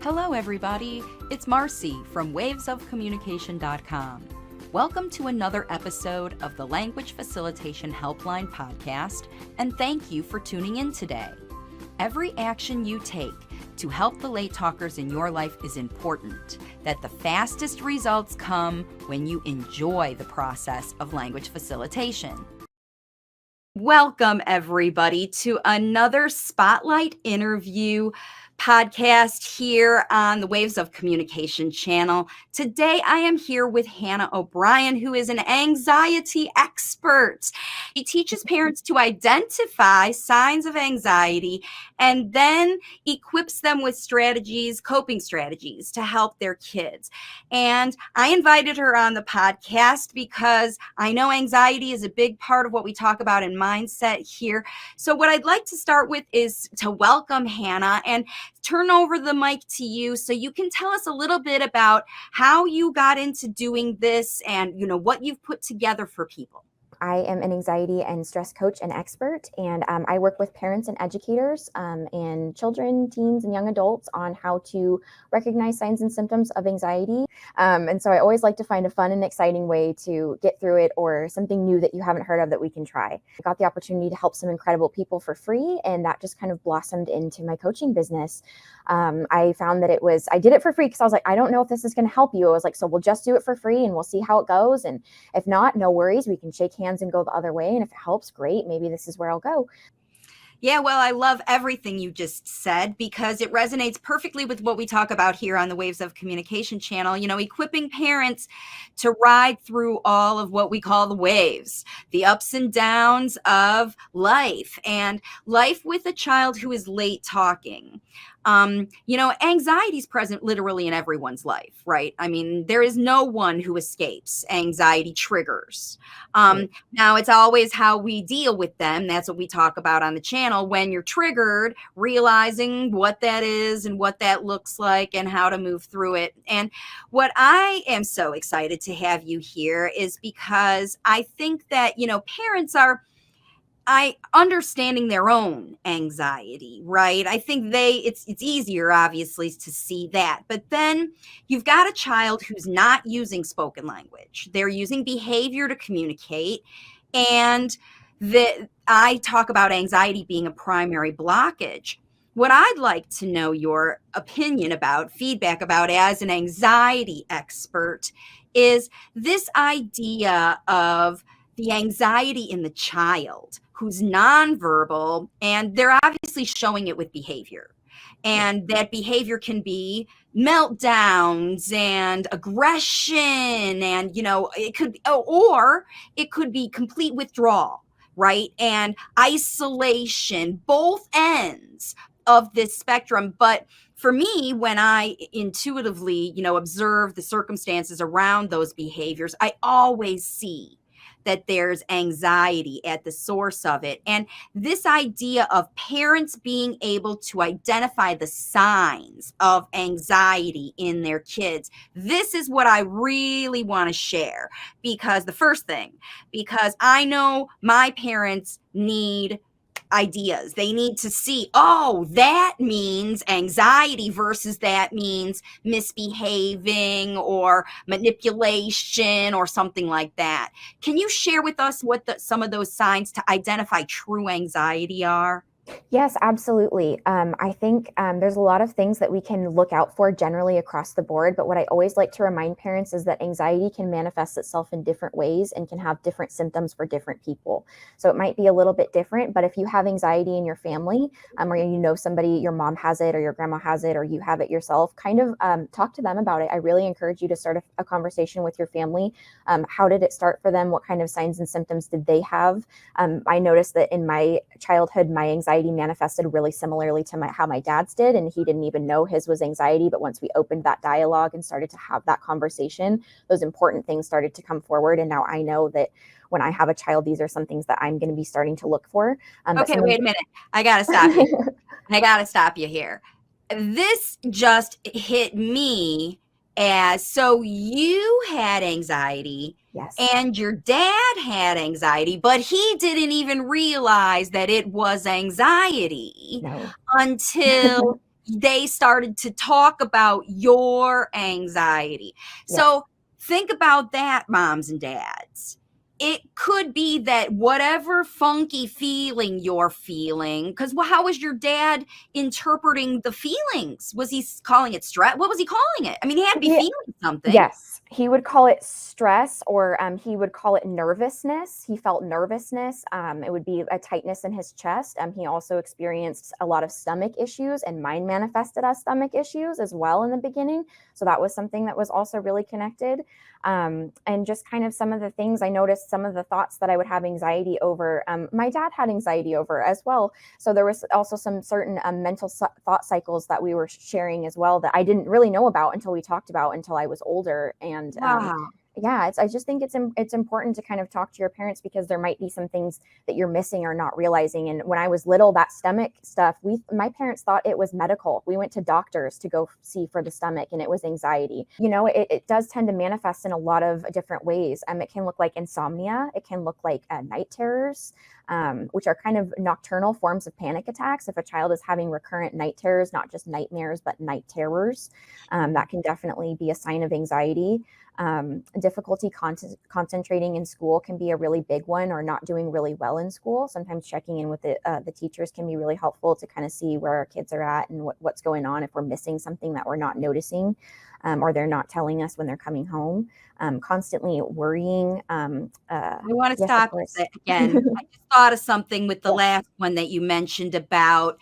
Hello, everybody. It's Marci from wavesofcommunication.com. Welcome to another episode of the Language Facilitation Helpline podcast, and thank you for tuning in today. Every action you take to help the late talkers in your life is important, that the fastest results come when you enjoy the process of language facilitation. Welcome, everybody, to another Spotlight interview podcast here on the Waves of Communication channel. Today, I am here with Hannah O'Brien, who is an anxiety expert. She teaches parents to identify signs of anxiety and then equips them with coping strategies to help their kids. And I invited her on the podcast because I know anxiety is a big part of what we talk about in mindset here. So what I'd like to start with is to welcome Hannah and turn over the mic to you so you can tell us a little bit about how you got into doing this and, what you've put together for people. I am an anxiety and stress coach and expert, and I work with parents and educators and children, teens, and young adults on how to recognize signs and symptoms of anxiety. And so I always like to find a fun and exciting way to get through it or something new that you haven't heard of that we can try. I got the opportunity to help some incredible people for free, and that just kind of blossomed into my coaching business. I found that I did it for free because I was like, I don't know if this is going to help you. I was like, so we'll just do it for free and we'll see how it goes. And if not, no worries. We can shake hands and go the other way. And if it helps, great. Maybe this is where I'll go. Yeah, well, I love everything you just said because it resonates perfectly with what we talk about here on the Waves of Communication channel, equipping parents to ride through all of what we call the waves, the ups and downs of life and life with a child who is late talking. Anxiety is present literally in everyone's life, right? I mean, there is no one who escapes anxiety triggers. Now, it's always how we deal with them. That's what we talk about on the channel. When you're triggered, realizing what that is and what that looks like and how to move through it. And what I am so excited to have you here is because I think that, parents are understanding their own anxiety, right? I think it's easier, obviously, to see that. But then you've got a child who's not using spoken language. They're using behavior to communicate. And I talk about anxiety being a primary blockage. What I'd like to know your opinion about, feedback about as an anxiety expert, is this idea of the anxiety in the child who's nonverbal, and they're obviously showing it with behavior. And that behavior can be meltdowns and aggression, and, it could be, or it could be complete withdrawal, right? And isolation, both ends of this spectrum. But for me, when I intuitively, observe the circumstances around those behaviors, I always see that there's anxiety at the source of it. And this idea of parents being able to identify the signs of anxiety in their kids, this is what I really want to share. Because because I know my parents need ideas. They need to see, that means anxiety versus that means misbehaving or manipulation or something like that. Can you share with us what some of those signs to identify true anxiety are? Yes, absolutely. I think there's a lot of things that we can look out for generally across the board. But what I always like to remind parents is that anxiety can manifest itself in different ways and can have different symptoms for different people. So it might be a little bit different. But if you have anxiety in your family, or somebody, your mom has it or your grandma has it or you have it yourself, kind of talk to them about it. I really encourage you to start a conversation with your family. How did it start for them? What kind of signs and symptoms did they have? I noticed that in my childhood, my anxiety manifested really similarly to how my dad's did, and he didn't even know his was anxiety. But once we opened that dialogue and started to have that conversation, those important things started to come forward. And now I know that when I have a child, these are some things that I'm going to be starting to look for. Okay, wait a minute. I got to stop you. I got to stop you here. This just hit me as, so you had anxiety. Yes. And your dad had anxiety, but he didn't even realize that it was anxiety No. until they started to talk about your anxiety. Yes. So think about that, moms and dads. It could be that whatever funky feeling you're feeling, because how was your dad interpreting the feelings? Was he calling it stress? What was he calling it? I mean, he had to be He feeling something. Yes, he would call it stress, or he would call it nervousness. He felt nervousness. It would be a tightness in his chest. He also experienced a lot of stomach issues, and mine manifested as stomach issues as well in the beginning. So that was something that was also really connected. And just kind of some of the things I noticed, some of the thoughts that I would have anxiety over, my dad had anxiety over as well. So there was also some certain mental thought cycles that we were sharing as well that I didn't really know about until we talked about until I was older. And Wow. yeah, I just think it's important to kind of talk to your parents because there might be some things that you're missing or not realizing. And when I was little, that stomach stuff, my parents thought it was medical. We went to doctors to go see for the stomach, and it was anxiety. It does tend to manifest in a lot of different ways. It can look like insomnia. It can look like night terrors, which are kind of nocturnal forms of panic attacks. If a child is having recurrent night terrors, not just nightmares, but night terrors, that can definitely be a sign of anxiety. Difficulty concentrating in school can be a really big one, or not doing really well in school. Sometimes checking in with the teachers can be really helpful to kind of see where our kids are at and what's going on, if we're missing something that we're not noticing, or they're not telling us when they're coming home. Constantly worrying. I want to Yes, of stop course. again. I just thought of something with the Yes. last one that you mentioned about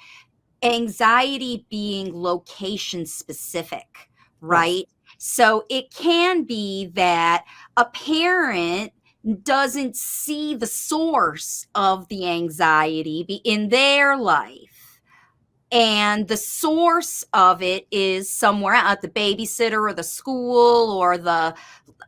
anxiety being location specific, Yes. right? So it can be that a parent doesn't see the source of the anxiety in their life. And the source of it is somewhere at the babysitter or the school or the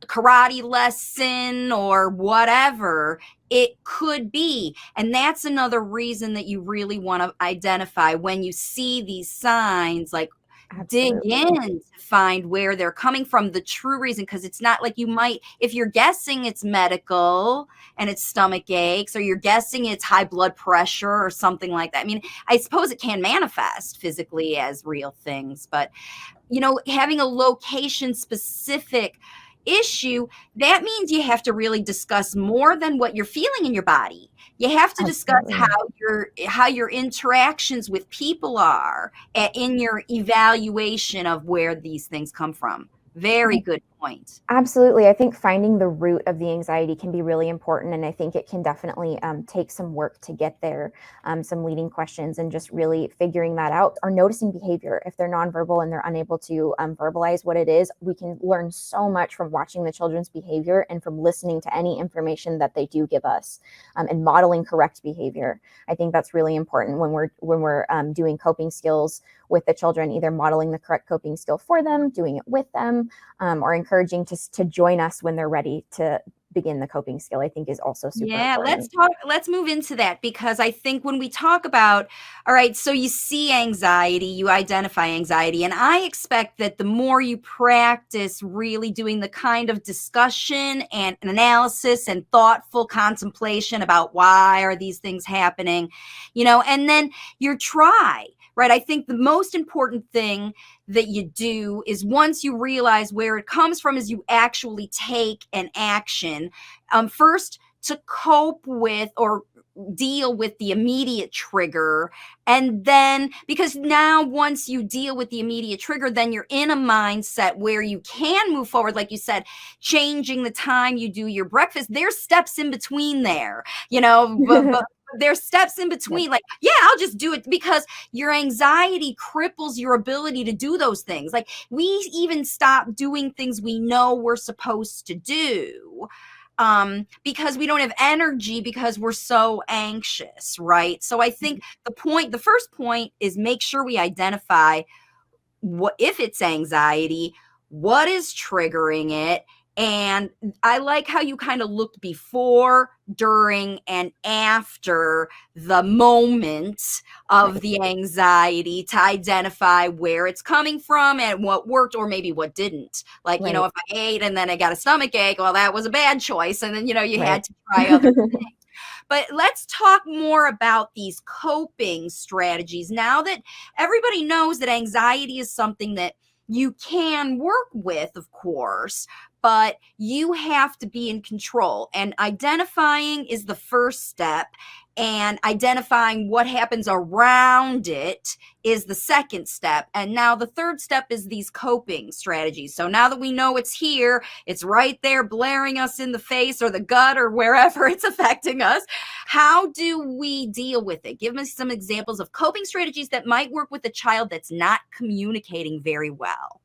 karate lesson or whatever it could be. And that's another reason that you really want to identify when you see these signs, like dig Absolutely. in to find where they're coming from, the true reason. Because it's not like you might, if you're guessing it's medical and it's stomach aches, or you're guessing it's high blood pressure or something like that. I mean, I suppose it can manifest physically as real things, but having a location specific issue, that means you have to really discuss more than what you're feeling in your body. You have to discuss Absolutely. how your interactions with people are in your evaluation of where these things come from. Very good point. Absolutely. I think finding the root of the anxiety can be really important. And I think it can definitely take some work to get there, some leading questions, and just really figuring that out, or noticing behavior. If they're nonverbal and they're unable to verbalize what it is, we can learn so much from watching the children's behavior and from listening to any information that they do give us, and modeling correct behavior. I think that's really important when we're doing coping skills with the children, either modeling the correct coping skill for them, doing it with them, or encouraging to join us when they're ready to begin the coping skill, I think is also super Yeah, let's important. talk. Let's move into that, because I think when we talk about, all right, so you see anxiety, you identify anxiety, and I expect that the more you practice really doing the kind of discussion and analysis and thoughtful contemplation about why are these things happening, and then your try, right? I think the most important thing that you do is, once you realize where it comes from, is you actually take an action, first to cope with or deal with the immediate trigger. And then, because now once you deal with the immediate trigger, then you're in a mindset where you can move forward. Like you said, changing the time you do your breakfast, there's steps in between there, but there's steps in Yes. between, like, yeah, I'll just do it, because your anxiety cripples your ability to do those things. Like, we even stop doing things we know we're supposed to do, because we don't have energy, because we're so anxious, right? So I think the first point is, make sure we identify what, if it's anxiety, what is triggering it. And I like how you kind of looked before, during, and after the moment of Right. the anxiety, to identify where it's coming from and what worked, or maybe what didn't. Like, Right. if I ate and then I got a stomach ache, well, that was a bad choice. And then, you Right. had to try other. But let's talk more about these coping strategies now that everybody knows that anxiety is something that you can work with, of course, but you have to be in control. And identifying is the first step, and identifying what happens around it is the second step. And now the third step is these coping strategies. So now that we know it's here, it's right there blaring us in the face or the gut or wherever it's affecting us, how do we deal with it? Give us some examples of coping strategies that might work with a child that's not communicating very well.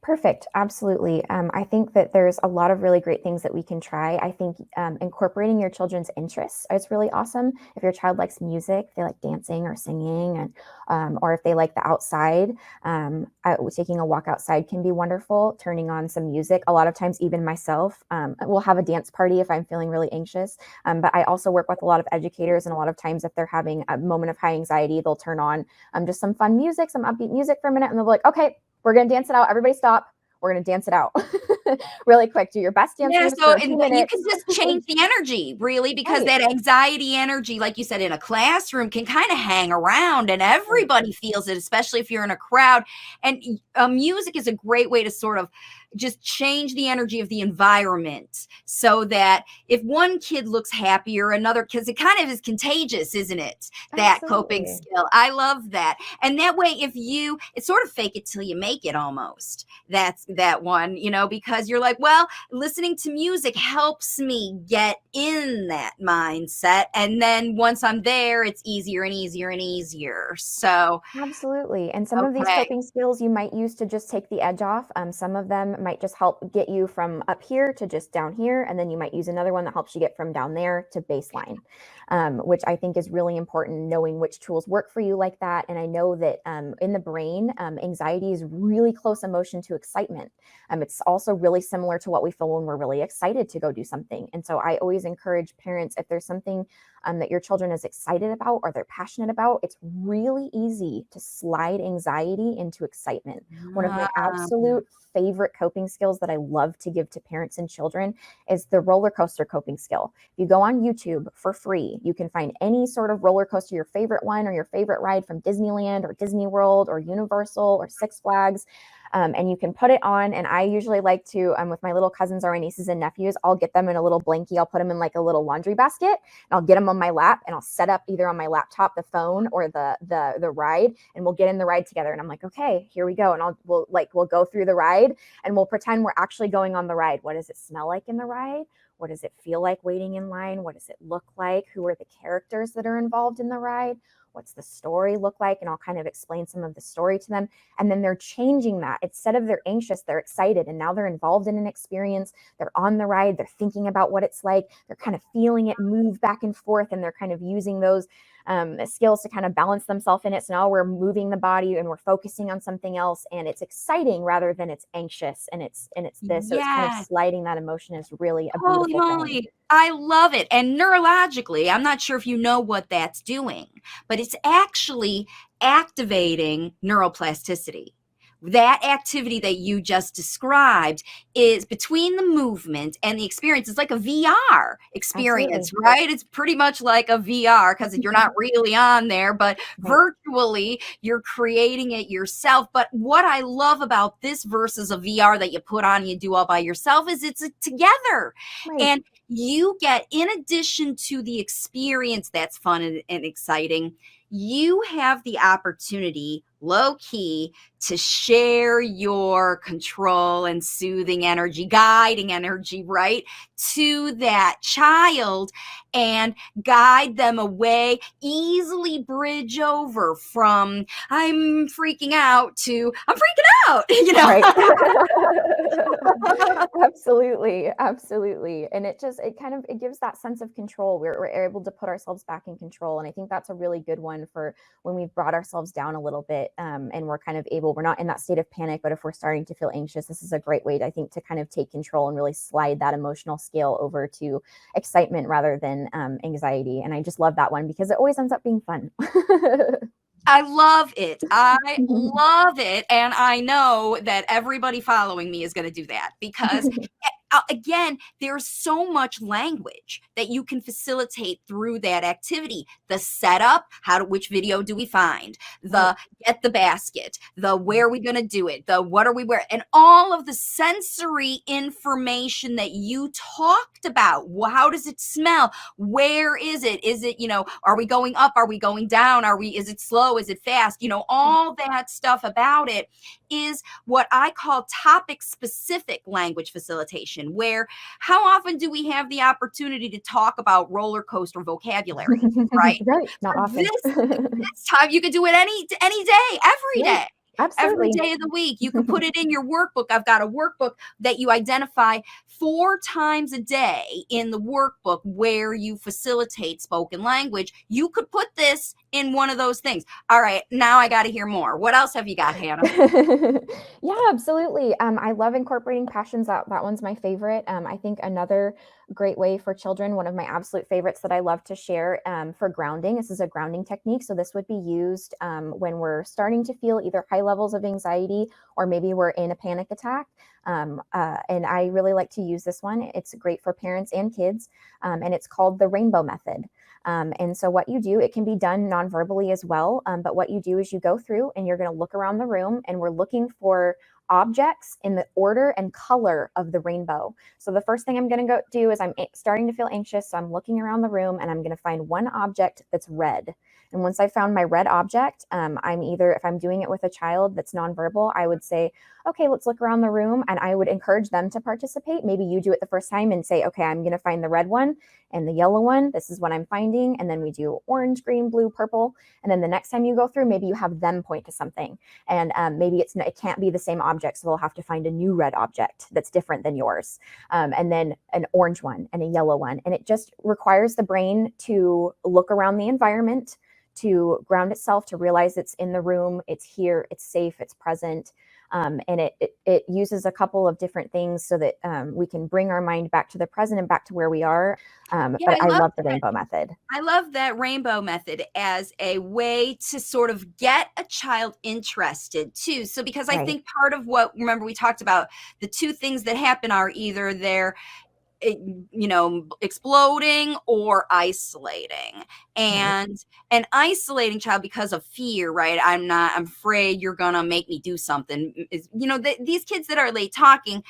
Perfect. Absolutely. I think that there's a lot of really great things that we can try. I think incorporating your children's interests is really awesome. If your child likes music, they like dancing or singing, and or if they like the outside, taking a walk outside can be wonderful. Turning on some music. A lot of times, even myself, will have a dance party if I'm feeling really anxious. But I also work with a lot of educators, and a lot of times, if they're having a moment of high anxiety, they'll turn on just some fun music, some upbeat music for a minute, and they'll be like, "Okay, we're going to dance it out. Everybody stop. We're going to dance it out." Really quick. Do your best dance Yeah, moves so for a and few you can minutes. just change the energy, really, because Right. that anxiety energy, like you said, in a classroom can kind of hang around and Right. everybody feels it, especially if you're in a crowd. And music is a great way to sort of just change the energy of the environment so that if one kid looks happier, another, because it kind of is contagious, isn't it? That coping Absolutely. skill. I love that. And that way, if you, it's sort of fake it till you make it almost. That's that one, because you're like, well, listening to music helps me get in that mindset. And then once I'm there, it's easier and easier and easier. So, Absolutely. And some of these okay. coping skills you might use to just take the edge off. Some of them might just help get you from up here to just down here. And then you might use another one that helps you get from down there to baseline, which I think is really important, knowing which tools work for you like that. And I know that in the brain, anxiety is really close emotion to excitement. It's also really similar to what we feel when we're really excited to go do something. And so I always encourage parents, if there's something that your children is excited about or they're passionate about, it's really easy to slide anxiety into excitement. One of my Um, absolute favorite coping skills that I love to give to parents and children is the roller coaster coping skill. If you go on YouTube for free, you can find any sort of roller coaster, your favorite one or your favorite ride from Disneyland or Disney World or Universal or Six Flags. And you can put it on. And I usually like to, with my little cousins or my nieces and nephews, I'll get them in a little blankie. I'll put them in like a little laundry basket, and I'll get them on my lap, and I'll set up either on my laptop, the phone, or the ride, and we'll get in the ride together. And I'm like, okay, here we go. And we'll go through the ride, and we'll pretend we're actually going on the ride. What does it smell like in the ride? What does it feel like waiting in line? What does it look like? Who are the characters that are involved in the ride? What's the story look like? And I'll kind of explain some of the story to them. And then they're changing that. Instead of they're anxious, they're excited. And now they're involved in an experience. They're on the ride. They're thinking about what it's like. They're kind of feeling it move back and forth. And they're kind of using those skills to kind of balance themselves in it. So now we're moving the body and we're focusing on something else. And it's exciting rather than it's anxious. And it's this. So it's kind of yes. sliding that emotion is really a Holy beautiful thing. moly. I love it. And neurologically, I'm not sure if you know what that's doing, but it's actually activating neuroplasticity. That activity that you just described is between the movement and the experience. It's like a VR experience, Absolutely. right? It's pretty much like a VR because you're not really on there, but Right. virtually you're creating it yourself. But what I love about this versus a VR that you put on and you do all by yourself is it's together. Right. And you get, in addition to the experience that's fun and exciting, you have the opportunity, low key, to share your control and soothing energy, guiding energy, right, to that child and guide them away, easily bridge over from I'm freaking out to I'm freaking out, Right. Absolutely, absolutely. And it gives that sense of control. We're able to put ourselves back in control. And I think that's a really good one for when we've brought ourselves down a little bit, and we're not in that state of panic, but if we're starting to feel anxious, this is a great way, I think, to kind of take control and really slide that emotional scale over to excitement rather than anxiety. And I just love that one because it always ends up being fun. I love it. I love it. And I know that everybody following me is going to do that because again, there's so much language that you can facilitate through that activity. The setup, which video do we find? Right. The get the basket, the where are we going to do it, the what are we wearing, and all of the sensory information that you talked about. How does it smell? Where is it? Is it, are we going up? Are we going down? Is it slow? Is it fast? All that stuff about it is what I call topic specific language facilitation, where how often do we have the opportunity to talk about roller coaster vocabulary, right? Right. Not So often. this time you could do it any day, every Right. day. Every Absolutely. day of the week. You can put it in your workbook. I've got a workbook that you identify 4 times a day in the workbook where you facilitate spoken language. You could put this in one of those things. All right, now I got to hear more. What else have you got, Hannah? Yeah, absolutely. I love incorporating passions. That one's my favorite. I think another great way for children, one of my absolute favorites that I love to share for grounding. This is a grounding technique. So this would be used when we're starting to feel either high levels of anxiety or maybe we're in a panic attack. And I really like to use this one. It's great for parents and kids, and it's called the rainbow method. And so what you do, it can be done non-verbally as well. But what you do is you go through and you're going to look around the room, and we're looking for objects in the order and color of the rainbow. So the first thing I'm going to go do is I'm starting to feel anxious. So I'm looking around the room and I'm going to find one object that's red. And once I found my red object, if I'm doing it with a child that's nonverbal, I would say, okay, let's look around the room, and I would encourage them to participate. Maybe you do it the first time and say, okay, I'm going to find the red one and the yellow one. This is what I'm finding. And then we do orange, green, blue, purple. And then the next time you go through, maybe you have them point to something. And maybe it can't be the same object. So they'll have to find a new red object that's different than yours. And then an orange one and a yellow one. And it just requires the brain to look around the environment, to ground itself, to realize it's in the room, it's here, it's safe, it's present. And it uses a couple of different things so that we can bring our mind back to the present and back to where we are. Yeah, But I love love the that. rainbow method. I love that rainbow method as a way to sort of get a child interested too. So, because I Right. think part of remember, we talked about the two things that happen are either exploding or isolating, Right. and an isolating child because of fear, right? I'm afraid you're gonna make me do something. These kids that are late talking,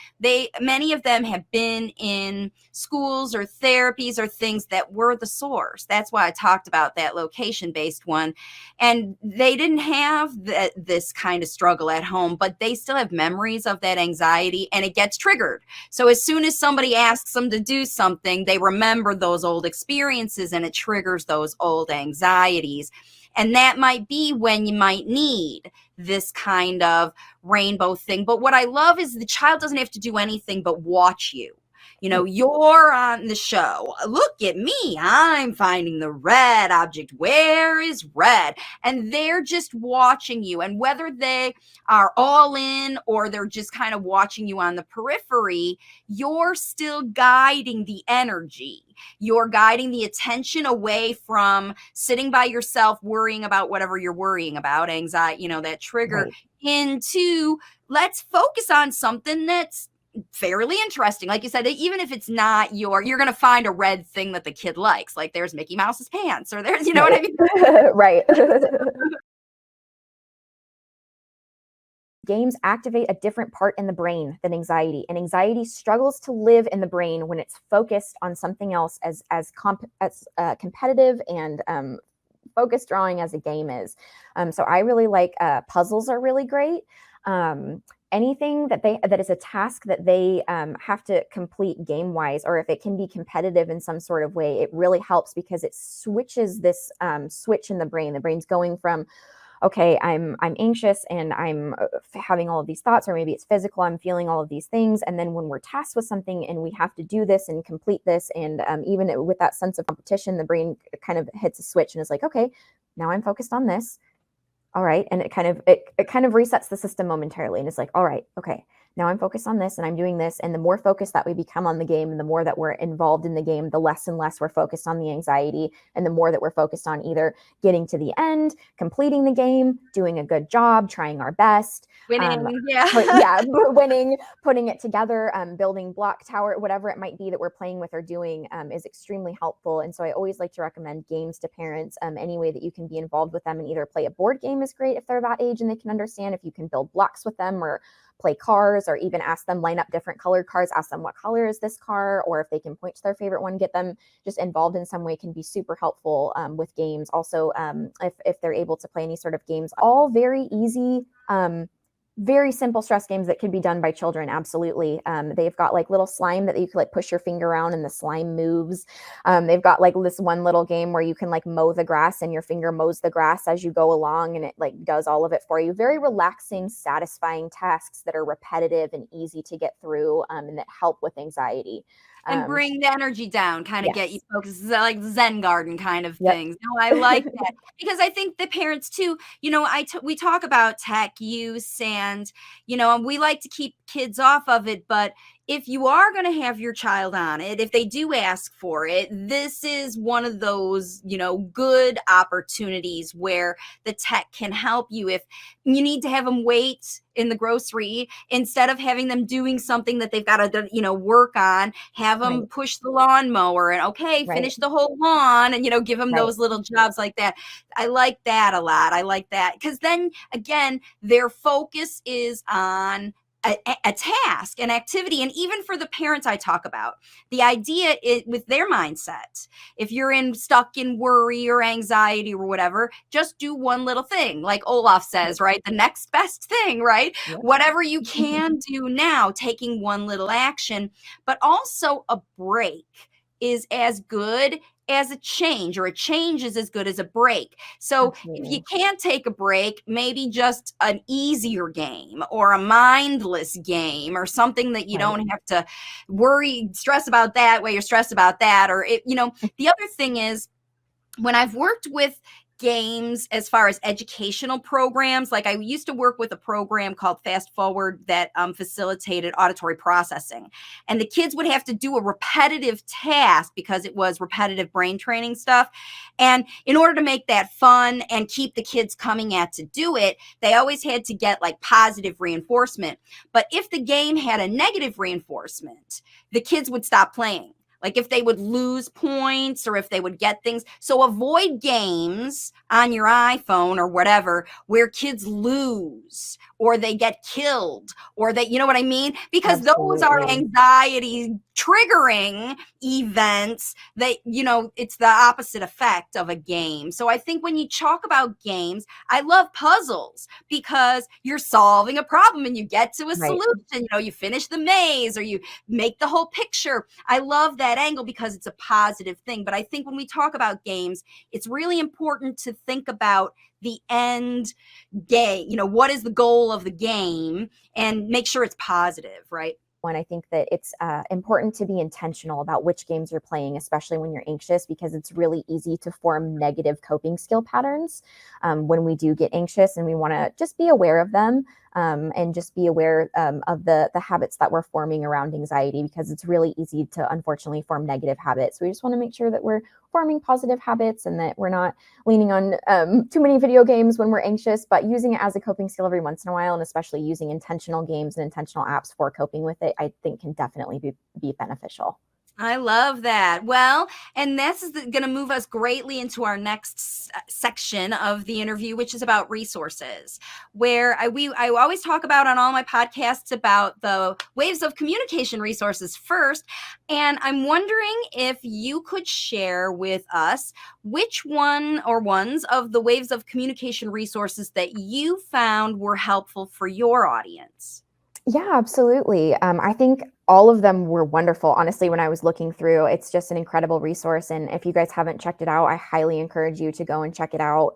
many of them have been in schools or therapies or things that were the source. That's why I talked about that location based one, and they didn't have this kind of struggle at home, but they still have memories of that anxiety, and it gets triggered. So as soon as somebody asks them to do something, they remember those old experiences, and it triggers those old anxieties. And that might be when you might need this kind of rainbow thing. But what I love is the child doesn't have to do anything but watch you. You're on the show. Look at me. I'm finding the red object. Where is red? And they're just watching you. And whether they are all in or they're just kind of watching you on the periphery, you're still guiding the energy. You're guiding the attention away from sitting by yourself worrying about whatever you're worrying about, anxiety, that trigger, Right. into let's focus on something that's fairly interesting. Like you said, even if it's not you're going to find a red thing that the kid likes. Like there's Mickey Mouse's pants, or there's, you know what I Right. mean? Right. Games activate a different part in the brain than anxiety, and anxiety struggles to live in the brain when it's focused on something else as competitive and focused drawing as a game is. So I really like puzzles are really great. Anything that is a task that they have to complete game wise, or if it can be competitive in some sort of way, it really helps because it switches this switch in the brain. The brain's going from, okay, I'm anxious and I'm having all of these thoughts, or maybe it's physical, I'm feeling all of these things. And then when we're tasked with something and we have to do this and complete this, and even with that sense of competition, the brain kind of hits a switch and is like, okay, now I'm focused on this. All right. And it kind of resets the system momentarily. And it's like, all right, okay, now I'm focused on this and I'm doing this. And the more focused that we become on the game and the more that we're involved in the game, the less and less we're focused on the anxiety, and the more that we're focused on either getting to the end, completing the game, doing a good job, trying our best. Winning, yeah. Yeah, winning, putting it together, building block tower, whatever it might be that we're playing with or doing, is extremely helpful. And so I always like to recommend games to parents. Any way that you can be involved with them and either play a board game is great if they're that age and they can understand. If you can build blocks with them or play cars, or even ask them, line up different colored cars, ask them what color is this car, or if they can point to their favorite one, get them just involved in some way, can be super helpful with games. Also, if they're able to play any sort of games, all very easy, very simple stress games that could be done by children. Absolutely. They've got like little slime that you could like push your finger around and the slime moves. They've got like this one little game where you can like mow the grass and your finger mows the grass as you go along, and it like does all of it for you. Very relaxing, satisfying tasks that are repetitive and easy to get through, and that help with anxiety. And bring the energy down, kind of get you Yes. focused, like Zen garden kind of Yep. things. No, I like that because I think the parents too, we talk about tech use and, we like to keep kids off of it, but if you are going to have your child on it, if they do ask for it, this is one of those, good opportunities where the tech can help you. If you need to have them wait in the grocery, instead of having them doing something that they've got to, work on, have them Right. push the lawnmower and Right. finish the whole lawn and, give them Right. those little jobs like that. I like that a lot. I like that because then again, their focus is on a task, an activity. And even for the parents I talk about, the idea is with their mindset, if you're stuck in worry or anxiety or whatever, just do one little thing. Like Olaf says, right? The next best thing, right? Yep. Whatever you can do now, taking one little action, but also a break is as good as a change, or a change is as good as a break. So if you Absolutely. can't take a break, maybe just an easier game or a mindless game or something that you Right. don't have to stress about that way you're stressed about that. Or the other thing is, when I've worked with games as far as educational programs, like I used to work with a program called Fast Forward that facilitated auditory processing. And the kids would have to do a repetitive task because it was repetitive brain training stuff. And in order to make that fun and keep the kids coming at to do it, they always had to get like positive reinforcement. But if the game had a negative reinforcement, the kids would stop playing. Like if they would lose points or if they would get things. So avoid games on your iPhone or whatever where kids lose or they get killed or they, you know what I mean? Because those are Absolutely. anxiety triggering events that, it's the opposite effect of a game. So I think when you talk about games, I love puzzles because you're solving a problem and you get to a Right. solution. You finish the maze or you make the whole picture. I love that angle because it's a positive thing. But I think when we talk about games, it's really important to think about the end game. What is the goal of the game and make sure it's positive, right? One, I think that it's important to be intentional about which games you're playing, especially when you're anxious, because it's really easy to form negative coping skill patterns when we do get anxious, and we want to just be aware of them, and just be aware of the habits that we're forming around anxiety, because it's really easy to unfortunately form negative habits. So we just want to make sure that we're forming positive habits and that we're not leaning on too many video games when we're anxious, but using it as a coping skill every once in a while, and especially using intentional games and intentional apps for coping with it, I think can definitely be beneficial. I love that. Well, and this is going to move us greatly into our next section of the interview, which is about resources, where I always talk about on all my podcasts about the waves of communication resources first. And I'm wondering if you could share with us which one or ones of the waves of communication resources that you found were helpful for your audience. Yeah, absolutely. I think all of them were wonderful. Honestly, when I was looking through, it's just an incredible resource. And if you guys haven't checked it out, I highly encourage you to go and check it out.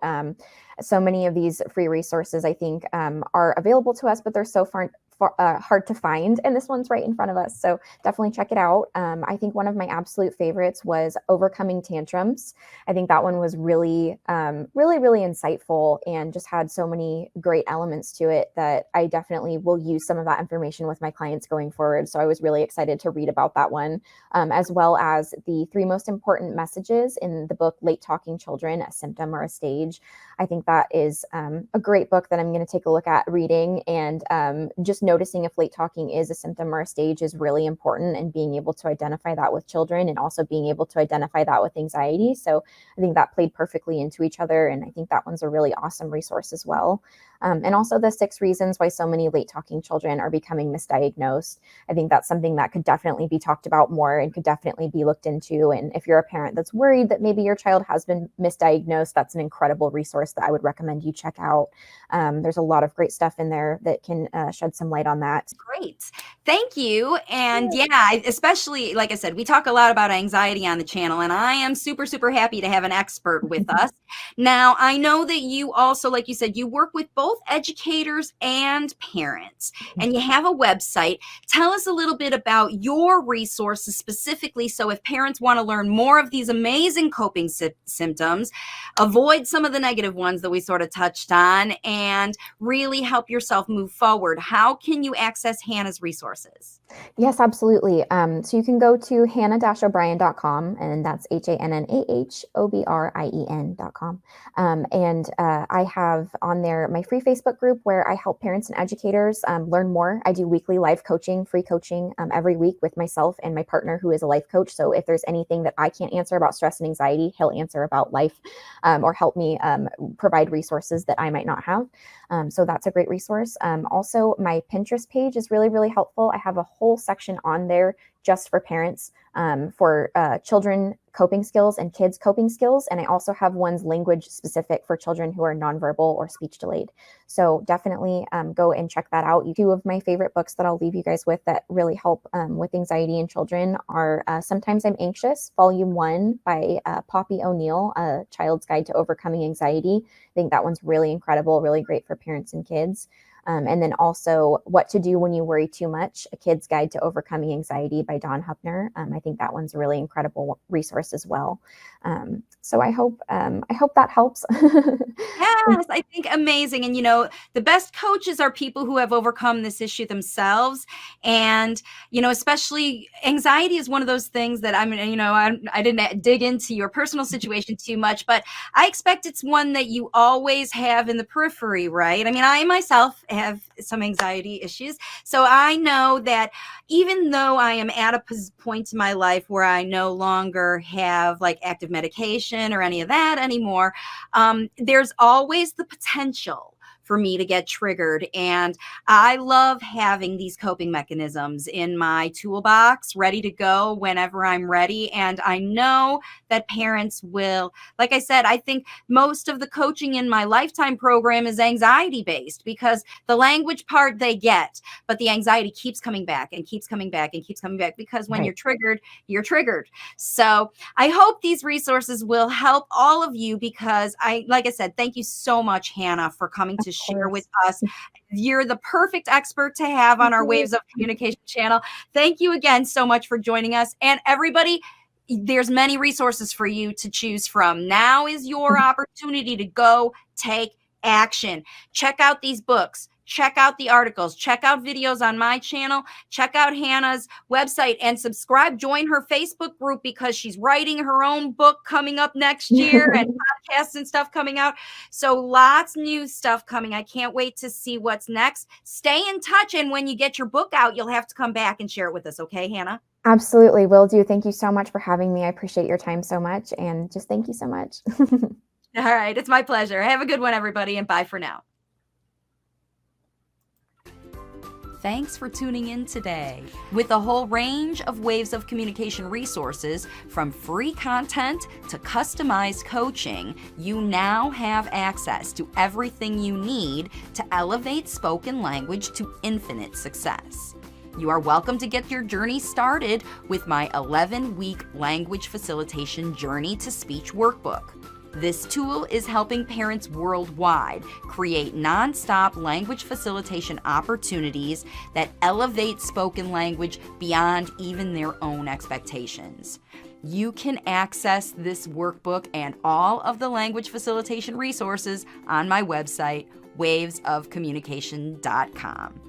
So many of these free resources, I think, are available to us, but they're so hard to find, and this one's right in front of us. So definitely check it out. I think one of my absolute favorites was Overcoming Tantrums. I think that one was really, really insightful and just had so many great elements to it that I definitely will use some of that information with my clients going forward. So I was really excited to read about that one, as well as the 3 most important messages in the book, Late Talking Children, A Symptom or a Stage. I think that is a great book that I'm going to take a look at reading, and just noticing if late talking is a symptom or a stage is really important, and being able to identify that with children and also being able to identify that with anxiety. So I think that played perfectly into each other, and I think that one's a really awesome resource as well. And also the 6 reasons why so many late talking children are becoming misdiagnosed. I think that's something that could definitely be talked about more and could definitely be looked into. And if you're a parent that's worried that maybe your child has been misdiagnosed, that's an incredible resource that I would recommend you check out. There's a lot of great stuff in there that can shed some light on that. Great. Thank you. And yeah, especially, like I said, we talk a lot about anxiety on the channel, and I am super, super happy to have an expert with us. Now, I know that you also, like you said, you work with both educators and parents, and you have a website. Tell us a little bit about your resources specifically. So if parents want to learn more of these amazing coping symptoms, avoid some of the negative ones that we sort of touched on, and really help yourself move forward, how can you access Hannah's resources? Yes, absolutely. So you can go to hannah-o'brien.com, and that's HANNAHOBRIEN.com. And I have on there my free Facebook group where I help parents and educators learn more. I do weekly life coaching, free coaching every week with myself and my partner, who is a life coach. So if there's anything that I can't answer about stress and anxiety, he'll answer about life, or help me provide resources that I might not have. So that's a great resource. Also, my Pinterest page is really, really helpful. I have a whole section on there just for parents, for children coping skills and kids coping skills. And I also have ones language specific for children who are nonverbal or speech delayed. So definitely go and check that out. 2 of my favorite books that I'll leave you guys with that really help with anxiety in children are Sometimes I'm Anxious, Volume 1 by Poppy O'Neill, A Child's Guide to Overcoming Anxiety. I think that one's really incredible, really great for parents and kids. And then also What to Do When You Worry Too Much, A Kid's Guide to Overcoming Anxiety by Dawn Hupner. I think that one's a really incredible resource as well. So I hope that helps. Yes, I think amazing. And, the best coaches are people who have overcome this issue themselves. And, especially anxiety is one of those things that I didn't dig into your personal situation too much, but I expect it's one that you always have in the periphery, right? I mean, I myself have some anxiety issues. So I know that even though I am at a point in my life where I no longer have like active medication or any of that anymore, there's always the potential for me to get triggered. And I love having these coping mechanisms in my toolbox ready to go whenever I'm ready. And I know that parents will, like I said, I think most of the coaching in my lifetime program is anxiety based because the language part they get, but the anxiety keeps coming back and keeps coming back and keeps coming back because when you're triggered, you're triggered. So I hope these resources will help all of you because like I said, thank you so much, Hannah, for coming to share with us. You're the perfect expert to have on our Waves of Communication channel. Thank you again so much for joining us. And everybody, there's many resources for you to choose from. Now is your opportunity to go take action. Check out these books. Check out the articles, check out videos on my channel, check out Hannah's website and subscribe, join her Facebook group because she's writing her own book coming up next year and podcasts and stuff coming out. So lots new stuff coming. I can't wait to see what's next. Stay in touch. And when you get your book out, you'll have to come back and share it with us. Okay, Hannah? Absolutely. Will do. Thank you so much for having me. I appreciate your time so much. And just thank you so much. All right. It's my pleasure. Have a good one, everybody. And bye for now. Thanks for tuning in today. With a whole range of Waves of Communication resources, from free content to customized coaching, you now have access to everything you need to elevate spoken language to infinite success. You are welcome to get your journey started with my 11-week language facilitation journey to speech workbook. This tool is helping parents worldwide create nonstop language facilitation opportunities that elevate spoken language beyond even their own expectations. You can access this workbook and all of the language facilitation resources on my website, wavesofcommunication.com.